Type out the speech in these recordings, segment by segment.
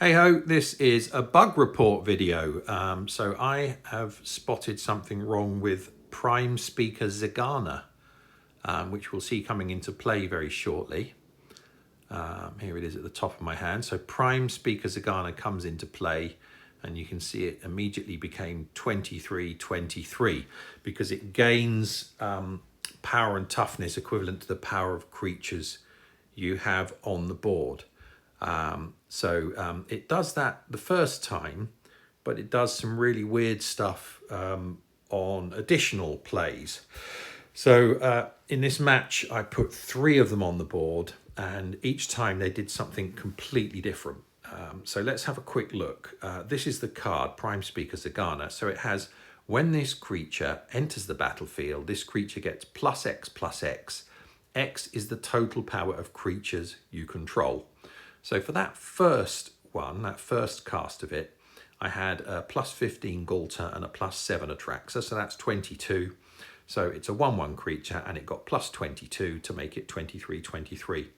Hey ho, this is a bug report video. So I have spotted something wrong with Prime Speaker Zegana, which we'll see coming into play very shortly. Here it is at the top of my hand. So Prime Speaker Zegana comes into play and you can see it immediately became 23-23 because it gains power and toughness equivalent to the power of creatures you have on the board. It does that the first time, but it does some really weird stuff on additional plays. So in this match, I put 3 of them on the board, and each time they did something completely different. So let's have a quick look. This is the card, Prime Speaker Zegana. So it has, when this creature enters the battlefield, this creature gets +X +X. X is the total power of creatures you control. So for that first one, that first cast of it, I had a +15 Galter and a +7 Atraxa, so that's 22. So it's a 1/1 creature and it got +22 to make it 23-23.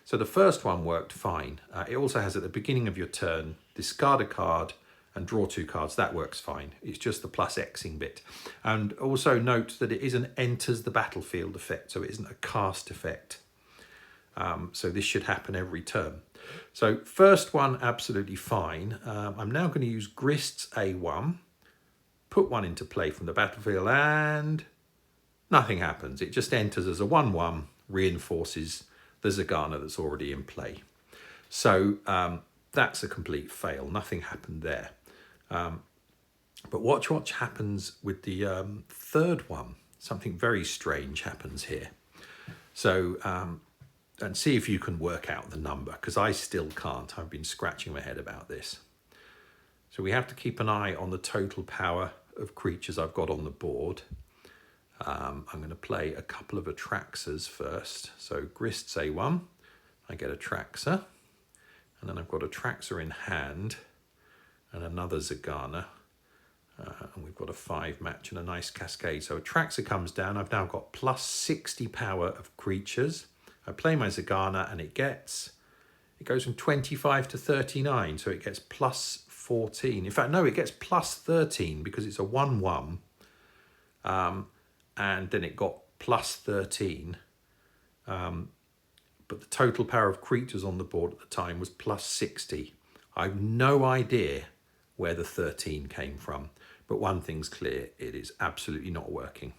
So the first one worked fine. It also has at the beginning of your turn, discard a card and draw 2 cards. That works fine. It's just the +Xing bit. And also note that it is an enters the battlefield effect, so it isn't a cast effect. So this should happen every turn. So first one, absolutely fine. I'm now going to use Grist's A1, put one into play from the battlefield, and nothing happens. It just enters as a 1/1, reinforces the Zegana that's already in play. So that's a complete fail. Nothing happened there. But watch what happens with the third one. Something very strange happens here. So, and see if you can work out the number, because I still can't. I've been scratching my head about this. So we have to keep an eye on the total power of creatures I've got on the board. I'm going to play a couple of Atraxas first. So Grist's A1, I get Atraxa, and then I've got Atraxa in hand and another Zegana. And we've got a 5 match and a nice cascade. So Atraxa comes down. I've now got +60 power of creatures. I play my Zegana and it goes from 25 to 39. So it gets +14. In fact, no, it gets +13 because it's a 1/1. And then it got +13. But the total power of creatures on the board at the time was +60. I've no idea where the 13 came from. But one thing's clear, it is absolutely not working.